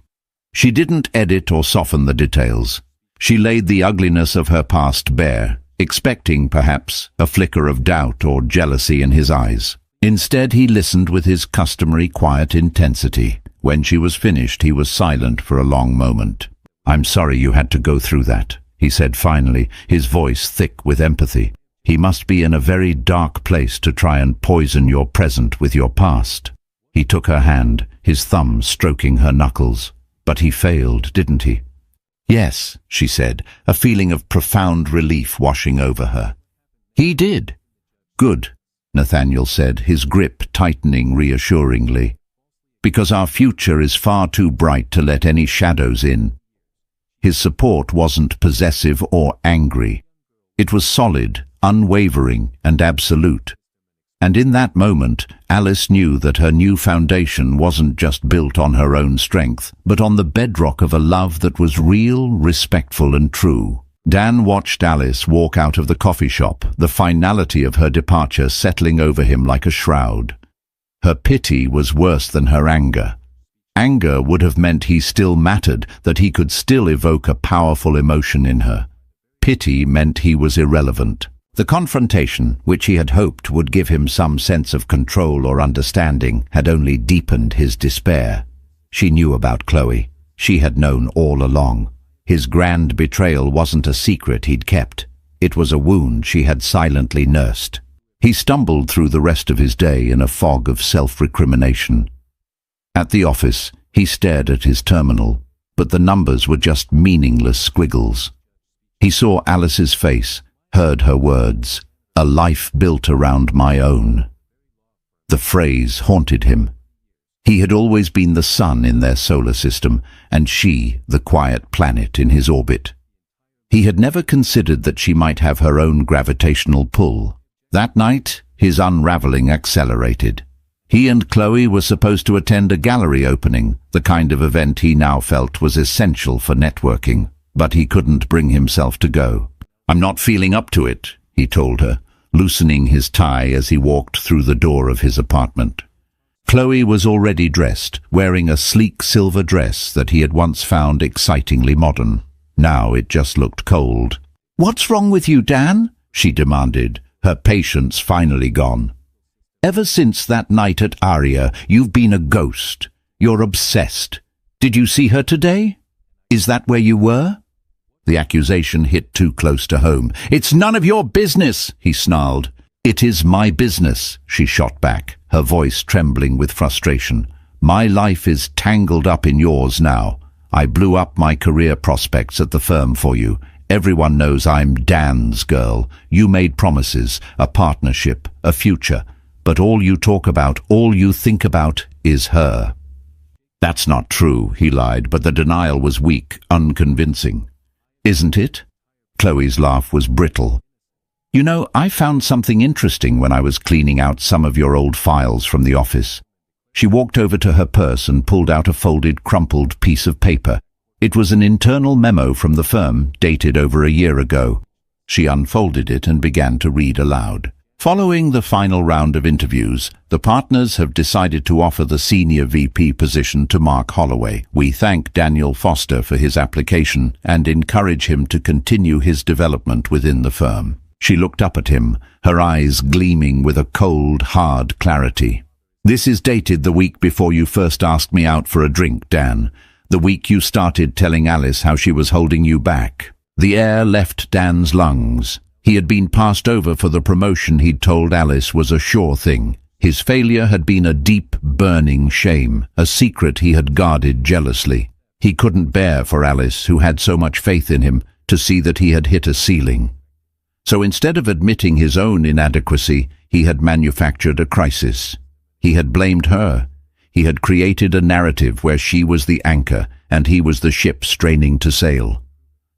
She didn't edit or soften the details. She laid the ugliness of her past bare, expecting, perhaps, a flicker of doubt or jealousy in his eyes. Instead, he listened with his customary quiet intensity. When she was finished, he was silent for a long moment. "I'm sorry you had to go through that," he said finally, his voice thick with empathy. "He must be in a very dark place to try and poison your present with your past." He took her hand, his thumb stroking her knuckles. "But he failed, didn't he?" "Yes," she said, a feeling of profound relief washing over her. "He did." "Good," Nathaniel said, his grip tightening reassuringly. "Because our future is far too bright to let any shadows in." His support wasn't possessive or angry. It was solid, unwavering, and absolute. And in that moment, Alice knew that her new foundation wasn't just built on her own strength, but on the bedrock of a love that was real, respectful, and true. Dan watched Alice walk out of the coffee shop, the finality of her departure settling over him like a shroud. Her pity was worse than her anger. Anger would have meant he still mattered, that he could still evoke a powerful emotion in her. Pity meant he was irrelevant. The confrontation, which he had hoped would give him some sense of control or understanding, had only deepened his despair. She knew about Chloe. She had known all along. His grand betrayal wasn't a secret he'd kept. It was a wound she had silently nursed. He stumbled through the rest of his day in a fog of self-recrimination. At the office, he stared at his terminal, but the numbers were just meaningless squiggles. He saw Alice's face, heard her words, "A life built around my own." The phrase haunted him. He had always been the sun in their solar system, and she the quiet planet in his orbit. He had never considered that she might have her own gravitational pull. That night, his unraveling accelerated. He and Chloe were supposed to attend a gallery opening, the kind of event he now felt was essential for networking, but he couldn't bring himself to go. "I'm not feeling up to it," he told her, loosening his tie as he walked through the door of his apartment. Chloe was already dressed, wearing a sleek silver dress that he had once found excitingly modern. Now it just looked cold. "What's wrong with you, Dan?" she demanded, her patience finally gone. "Ever since that night at Aria, you've been a ghost. You're obsessed. Did you see her today? Is that where you were?" The accusation hit too close to home. "It's none of your business," he snarled. "It is my business," she shot back, her voice trembling with frustration. "My life is tangled up in yours now. I blew up my career prospects at the firm for you. Everyone knows I'm Dan's girl. You made promises, a partnership, a future. But all you talk about, all you think about, is her." "That's not true," he lied, but the denial was weak, unconvincing. "Isn't it?" Chloe's laugh was brittle. "You know, I found something interesting when I was cleaning out some of your old files from the office." She walked over to her purse and pulled out a folded, crumpled piece of paper. It was an internal memo from the firm, dated over a year ago. She unfolded it and began to read aloud. "Following the final round of interviews, the partners have decided to offer the senior VP position to Mark Holloway. We thank Daniel Foster for his application and encourage him to continue his development within the firm." She looked up at him, her eyes gleaming with a cold, hard clarity. "This is dated the week before you first asked me out for a drink, Dan. The week you started telling Alice how she was holding you back." The air left Dan's lungs. He had been passed over for the promotion he'd told Alice was a sure thing. His failure had been a deep, burning shame, a secret he had guarded jealously. He couldn't bear for Alice, who had so much faith in him, to see that he had hit a ceiling. So instead of admitting his own inadequacy, he had manufactured a crisis. He had blamed her. He had created a narrative where she was the anchor and he was the ship straining to sail.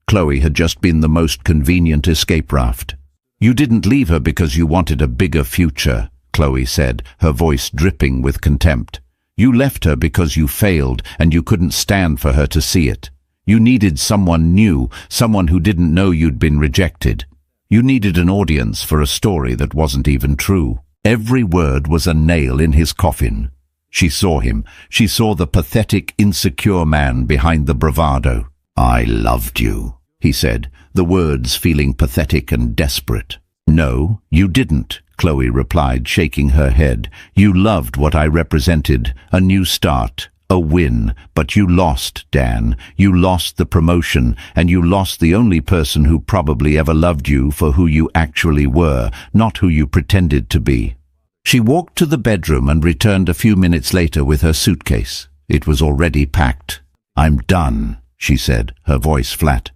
Chloe had just been the most convenient escape raft. "You didn't leave her because you wanted a bigger future," Chloe said, her voice dripping with contempt. "You left her because you failed and you couldn't stand for her to see it. You needed someone new, someone who didn't know you'd been rejected. You needed an audience for a story that wasn't even true." Every word was a nail in his coffin. She saw him. She saw the pathetic, insecure man behind the bravado. "I loved you," he said, the words feeling pathetic and desperate. "No, you didn't," Chloe replied, shaking her head. "You loved what I represented, a new start, a win, but you lost, Dan. You lost the promotion, and you lost the only person who probably ever loved you for who you actually were, not who you pretended to be." She walked to the bedroom and returned a few minutes later with her suitcase. It was already packed. "I'm done," she said, her voice flat.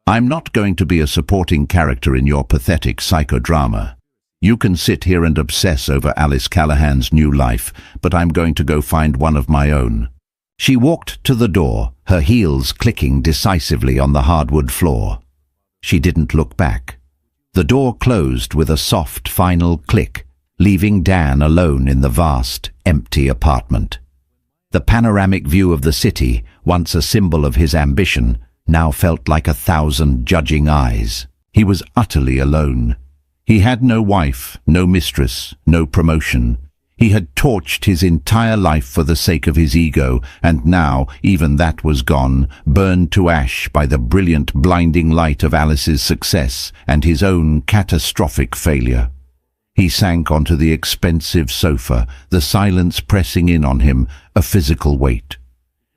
"I'm not going to be a supporting character in your pathetic psychodrama. You can sit here and obsess over Alice Callahan's new life, but I'm going to go find one of my own." She walked to the door, her heels clicking decisively on the hardwood floor. She didn't look back. The door closed with a soft final click, leaving Dan alone in the vast, empty apartment. The panoramic view of the city, once a symbol of his ambition, now felt like 1,000 judging eyes. He was utterly alone. He had no wife, no mistress, no promotion. He had torched his entire life for the sake of his ego, and now even that was gone, burned to ash by the brilliant, blinding light of Alice's success and his own catastrophic failure. He sank onto the expensive sofa, the silence pressing in on him, a physical weight.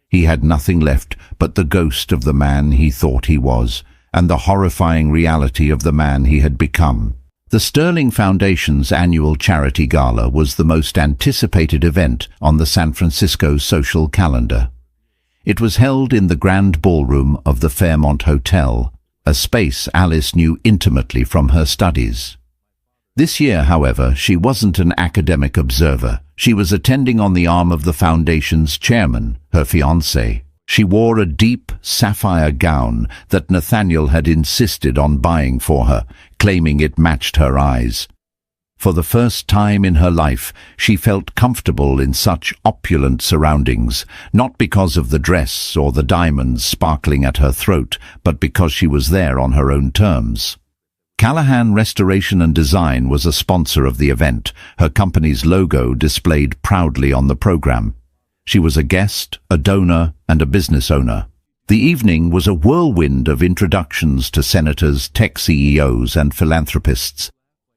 He had nothing left but the ghost of the man he thought he was, and the horrifying reality of the man he had become. The Sterling Foundation's annual charity gala was the most anticipated event on the San Francisco social calendar. It was held in the grand ballroom of the Fairmont Hotel, a space Alice knew intimately from her studies. This year, however, she wasn't an academic observer. She was attending on the arm of the foundation's chairman, her fiancé. She wore a deep sapphire gown that Nathaniel had insisted on buying for her, claiming it matched her eyes. For the first time in her life, she felt comfortable in such opulent surroundings, not because of the dress or the diamonds sparkling at her throat, but because she was there on her own terms. Callahan Restoration and Design was a sponsor of the event, her company's logo displayed proudly on the program. She was a guest, a donor, and a business owner. The evening was a whirlwind of introductions to senators, tech CEOs, and philanthropists.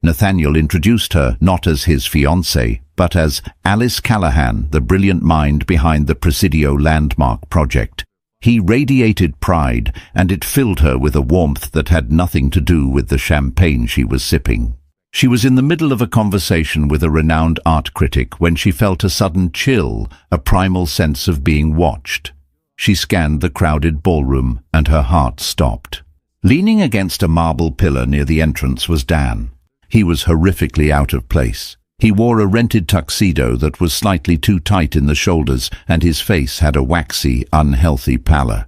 Nathaniel introduced her not as his fiancée, but as Alice Callahan, the brilliant mind behind the Presidio Landmark project. He radiated pride, and it filled her with a warmth that had nothing to do with the champagne she was sipping. She was in the middle of a conversation with a renowned art critic when she felt a sudden chill, a primal sense of being watched. She scanned the crowded ballroom, and her heart stopped. Leaning against a marble pillar near the entrance was Dan. He was horrifically out of place. He wore a rented tuxedo that was slightly too tight in the shoulders, and his face had a waxy, unhealthy pallor.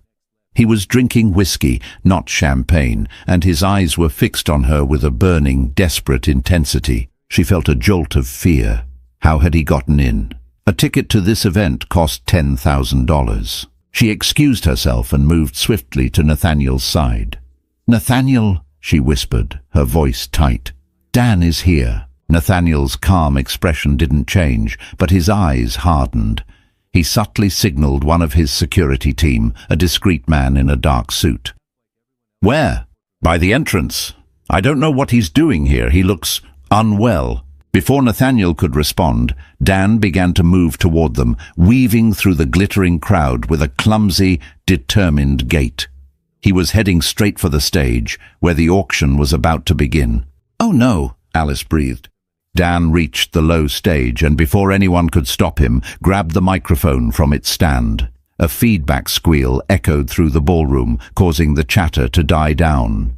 He was drinking whiskey, not champagne, and his eyes were fixed on her with a burning, desperate intensity. She felt a jolt of fear. How had he gotten in? A ticket to this event cost $10,000. She excused herself and moved swiftly to Nathaniel's side. "Nathaniel," she whispered, her voice tight. "Dan is here." Nathaniel's calm expression didn't change, but his eyes hardened. He subtly signaled one of his security team, a discreet man in a dark suit. "Where?" "By the entrance. I don't know what he's doing here. He looks unwell." Before Nathaniel could respond, Dan began to move toward them, weaving through the glittering crowd with a clumsy, determined gait. He was heading straight for the stage, where the auction was about to begin. "Oh no," Alice breathed. Dan reached the low stage and before anyone could stop him, grabbed the microphone from its stand. A feedback squeal echoed through the ballroom, causing the chatter to die down.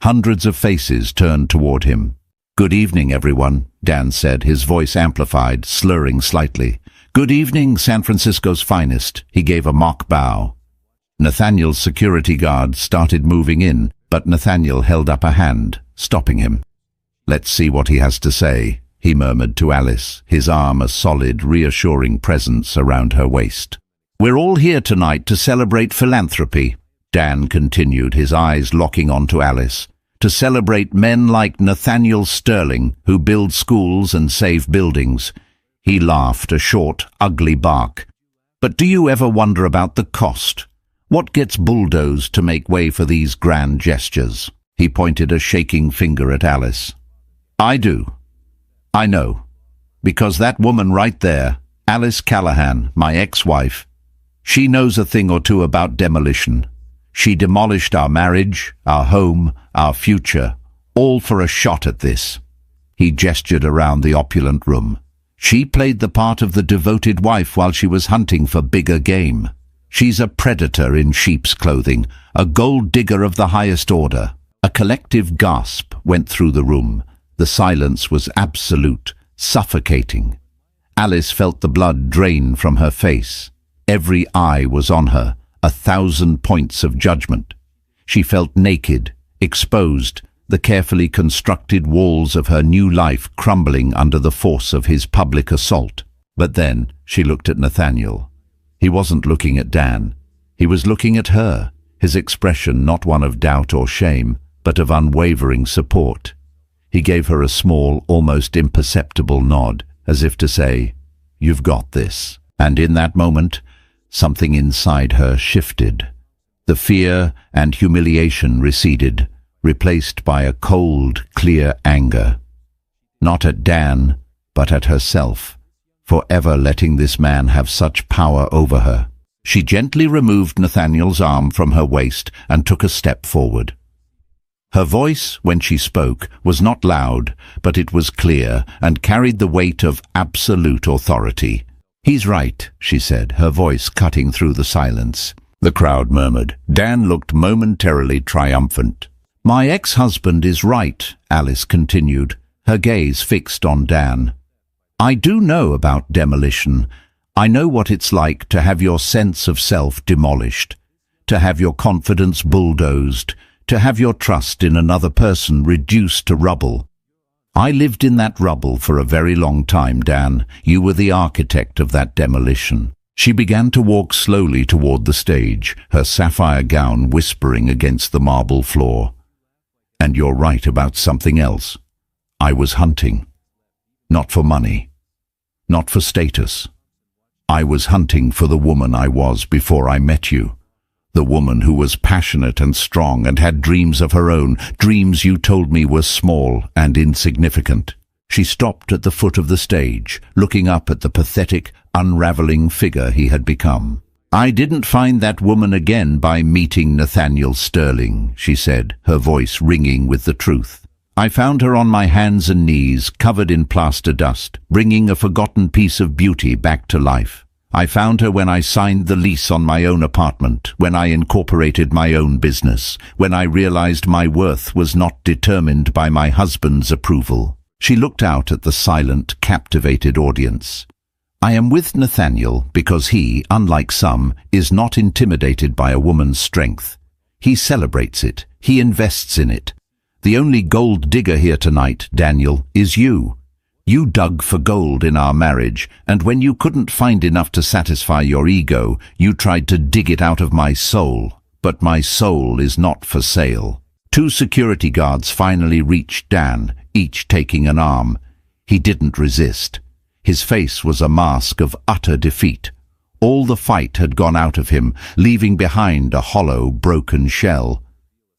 Hundreds of faces turned toward him. "Good evening, everyone," Dan said, his voice amplified, slurring slightly. "Good evening, San Francisco's finest." He gave a mock bow. Nathaniel's security guard started moving in, but Nathaniel held up a hand, stopping him. "Let's see what he has to say," he murmured to Alice, his arm a solid, reassuring presence around her waist. "We're all here tonight to celebrate philanthropy," Dan continued, his eyes locking onto Alice. "To celebrate men like Nathaniel Sterling, who build schools and save buildings." He laughed, a short, ugly bark. "But do you ever wonder about the cost? What gets bulldozed to make way for these grand gestures?" He pointed a shaking finger at Alice. "I do. I know. Because that woman right there, Alice Callahan, my ex-wife, she knows a thing or two about demolition. She demolished our marriage, our home, our future, all for a shot at this." He gestured around the opulent room. "She played the part of the devoted wife while she was hunting for bigger game. She's a predator in sheep's clothing, a gold digger of the highest order." A collective gasp went through the room. The silence was absolute, suffocating. Alice felt the blood drain from her face. Every eye was on her, 1,000 points of judgment. She felt naked, exposed, the carefully constructed walls of her new life crumbling under the force of his public assault. But then she looked at Nathaniel. He wasn't looking at Dan. He was looking at her, his expression not one of doubt or shame, but of unwavering support. He gave her a small, almost imperceptible nod, as if to say, "You've got this." And in that moment, something inside her shifted. The fear and humiliation receded, replaced by a cold, clear anger. Not at Dan, but at herself, for ever letting this man have such power over her. She gently removed Nathaniel's arm from her waist and took a step forward. Her voice, when she spoke, was not loud, but it was clear and carried the weight of absolute authority. "He's right," she said, her voice cutting through the silence. The crowd murmured. Dan looked momentarily triumphant. "My ex-husband is right," Alice continued, her gaze fixed on Dan. "I do know about demolition. I know what it's like to have your sense of self demolished, to have your confidence bulldozed, to have your trust in another person reduced to rubble. I lived in that rubble for a very long time, Dan. You were the architect of that demolition." She began to walk slowly toward the stage, her sapphire gown whispering against the marble floor. "And you're right about something else. I was hunting. Not for money. Not for status. I was hunting for the woman I was before I met you. The woman who was passionate and strong and had dreams of her own, dreams you told me were small and insignificant." She stopped at the foot of the stage, looking up at the pathetic, unraveling figure he had become. "I didn't find that woman again by meeting Nathaniel Sterling," she said, her voice ringing with the truth. "I found her on my hands and knees, covered in plaster dust, bringing a forgotten piece of beauty back to life. I found her when I signed the lease on my own apartment, when I incorporated my own business, when I realized my worth was not determined by my husband's approval." She looked out at the silent, captivated audience. "I am with Nathaniel because he, unlike some, is not intimidated by a woman's strength. He celebrates it. He invests in it. The only gold digger here tonight, Daniel, is you. You dug for gold in our marriage, and when you couldn't find enough to satisfy your ego, you tried to dig it out of my soul. But my soul is not for sale." 2 security guards finally reached Dan, each taking an arm. He didn't resist. His face was a mask of utter defeat. All the fight had gone out of him, leaving behind a hollow, broken shell.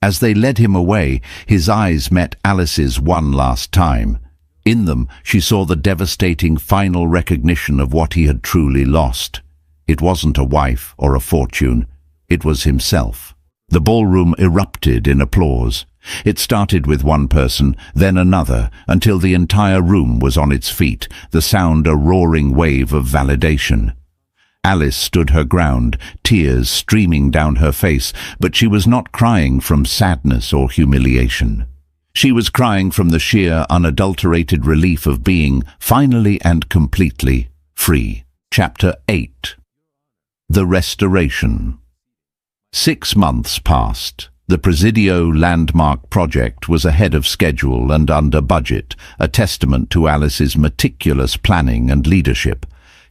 As they led him away, his eyes met Alice's one last time. In them, she saw the devastating final recognition of what he had truly lost. It wasn't a wife or a fortune. It was himself. The ballroom erupted in applause. It started with one person, then another, until the entire room was on its feet, the sound a roaring wave of validation. Alice stood her ground, tears streaming down her face, but she was not crying from sadness or humiliation. She was crying from the sheer, unadulterated relief of being, finally and completely, free. Chapter 8. The Restoration. 6 months passed. The Presidio landmark project was ahead of schedule and under budget, a testament to Alice's meticulous planning and leadership.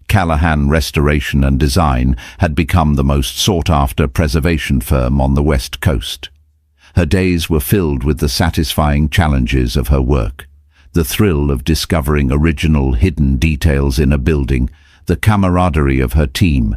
Callahan Restoration and Design had become the most sought-after preservation firm on the West Coast. Her days were filled with the satisfying challenges of her work, the thrill of discovering original hidden details in a building, the camaraderie of her team,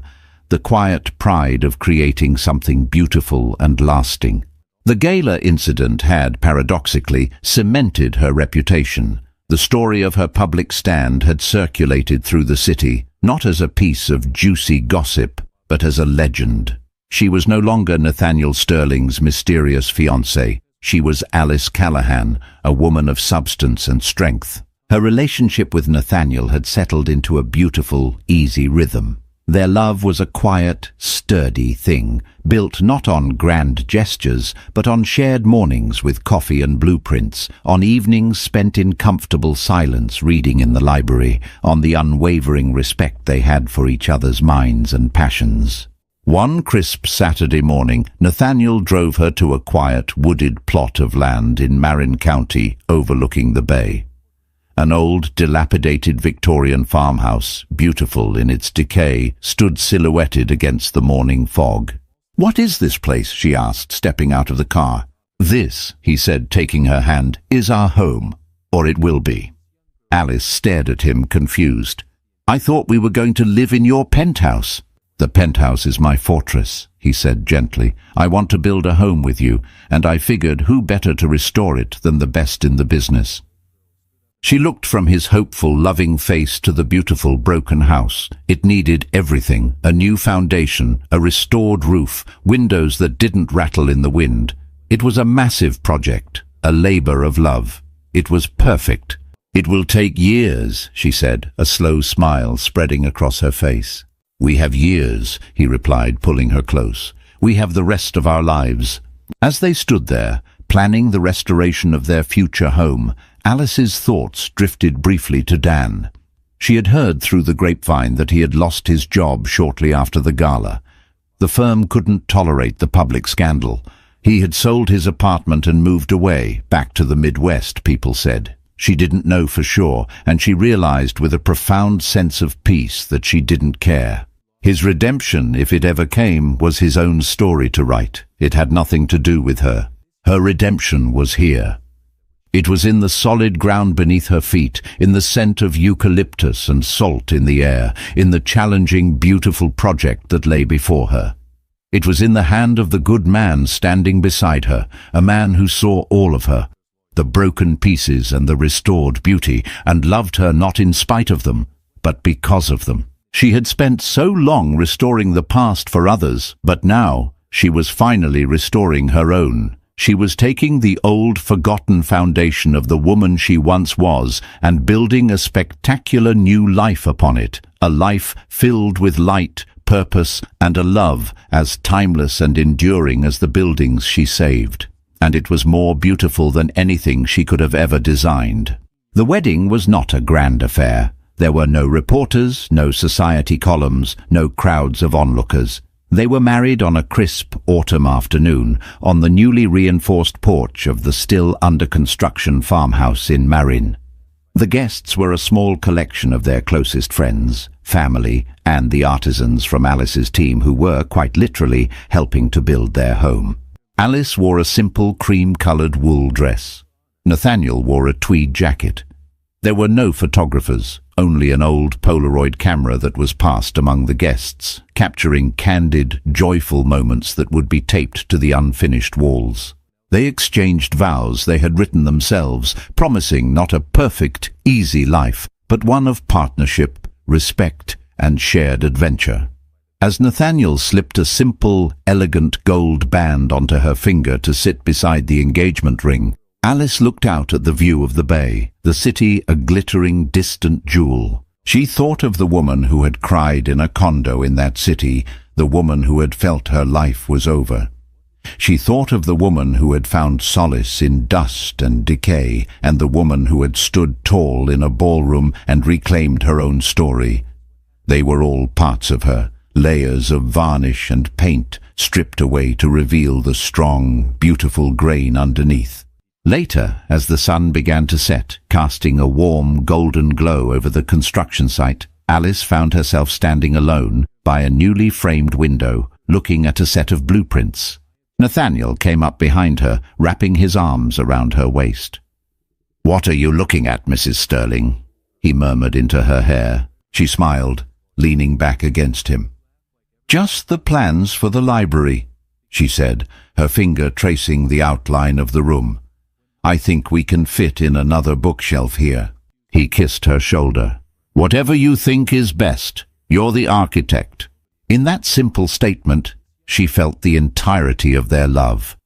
the quiet pride of creating something beautiful and lasting. The gala incident had, paradoxically, cemented her reputation. The story of her public stand had circulated through the city, not as a piece of juicy gossip, but as a legend. She was no longer Nathaniel Sterling's mysterious fiancée. She was Alice Callahan, a woman of substance and strength. Her relationship with Nathaniel had settled into a beautiful, easy rhythm. Their love was a quiet, sturdy thing, built not on grand gestures, but on shared mornings with coffee and blueprints, on evenings spent in comfortable silence reading in the library, on the unwavering respect they had for each other's minds and passions. One crisp Saturday morning, Nathaniel drove her to a quiet, wooded plot of land in Marin County overlooking the bay. An old, dilapidated Victorian farmhouse, beautiful in its decay, stood silhouetted against the morning fog. "What is this place?" she asked, stepping out of the car. "This," he said, taking her hand, "is our home, or it will be." Alice stared at him, confused. "I thought we were going to live in your penthouse." "The penthouse is my fortress," he said gently. "I want to build a home with you, and I figured who better to restore it than the best in the business." She looked from his hopeful, loving face to the beautiful, broken house. It needed everything: a new foundation, a restored roof, windows that didn't rattle in the wind. It was a massive project, a labor of love. It was perfect. "It will take years," she said, a slow smile spreading across her face. "We have years," he replied, pulling her close. "We have the rest of our lives." As they stood there, planning the restoration of their future home, Alice's thoughts drifted briefly to Dan. She had heard through the grapevine that he had lost his job shortly after the gala. The firm couldn't tolerate the public scandal. He had sold his apartment and moved away, back to the Midwest, people said. She didn't know for sure, and she realized with a profound sense of peace that she didn't care. His redemption, if it ever came, was his own story to write. It had nothing to do with her. Her redemption was here. It was in the solid ground beneath her feet, in the scent of eucalyptus and salt in the air, in the challenging, beautiful project that lay before her. It was in the hand of the good man standing beside her, a man who saw all of her, the broken pieces and the restored beauty, and loved her not in spite of them, but because of them. She had spent so long restoring the past for others, but now she was finally restoring her own. She was taking the old, forgotten foundation of the woman she once was and building a spectacular new life upon it, a life filled with light, purpose, and a love as timeless and enduring as the buildings she saved. And it was more beautiful than anything she could have ever designed. The wedding was not a grand affair. There were no reporters, no society columns, no crowds of onlookers. They were married on a crisp autumn afternoon on the newly reinforced porch of the still under-construction farmhouse in Marin. The guests were a small collection of their closest friends, family, and the artisans from Alice's team who were, quite literally, helping to build their home. Alice wore a simple cream-colored wool dress. Nathaniel wore a tweed jacket. There were no photographers, only an old Polaroid camera that was passed among the guests, capturing candid, joyful moments that would be taped to the unfinished walls. They exchanged vows they had written themselves, promising not a perfect, easy life, but one of partnership, respect, and shared adventure. As Nathaniel slipped a simple, elegant gold band onto her finger to sit beside the engagement ring, Alice looked out at the view of the bay, the city a glittering, distant jewel. She thought of the woman who had cried in a condo in that city, the woman who had felt her life was over. She thought of the woman who had found solace in dust and decay, and the woman who had stood tall in a ballroom and reclaimed her own story. They were all parts of her, layers of varnish and paint stripped away to reveal the strong, beautiful grain underneath. Later, as the sun began to set, casting a warm, golden glow over the construction site, Alice found herself standing alone by a newly framed window, looking at a set of blueprints. Nathaniel came up behind her, wrapping his arms around her waist. "What are you looking at, Mrs. Sterling?" he murmured into her hair. She smiled, leaning back against him. "Just the plans for the library," she said, her finger tracing the outline of the room. "I think we can fit in another bookshelf here." He kissed her shoulder. "Whatever you think is best. You're the architect." In that simple statement, she felt the entirety of their love.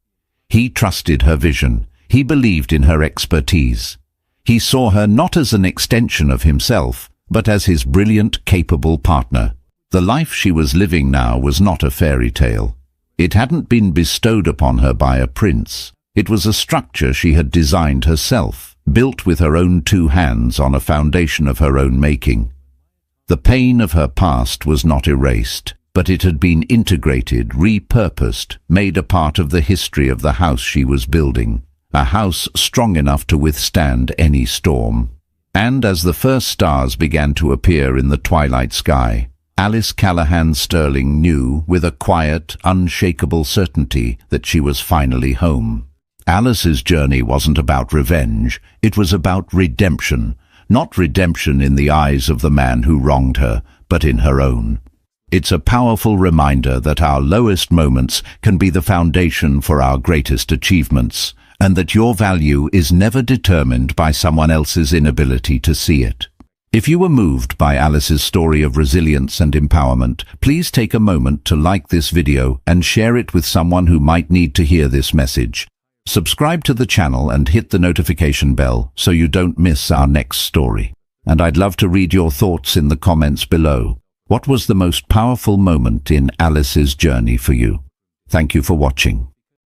He trusted her vision. He believed in her expertise. He saw her not as an extension of himself, but as his brilliant, capable partner. The life she was living now was not a fairy tale. It hadn't been bestowed upon her by a prince. It was a structure she had designed herself, built with her own two hands on a foundation of her own making. The pain of her past was not erased, but it had been integrated, repurposed, made a part of the history of the house she was building, a house strong enough to withstand any storm. And as the first stars began to appear in the twilight sky, Alice Callahan Sterling knew with a quiet, unshakable certainty that she was finally home. Alice's journey wasn't about revenge, it was about redemption, not redemption in the eyes of the man who wronged her, but in her own. It's a powerful reminder that our lowest moments can be the foundation for our greatest achievements, and that your value is never determined by someone else's inability to see it. If you were moved by Alice's story of resilience and empowerment, please take a moment to like this video and share it with someone who might need to hear this message. Subscribe to the channel and hit the notification bell so you don't miss our next story. And I'd love to read your thoughts in the comments below. What was the most powerful moment in Alice's journey for you? Thank you for watching.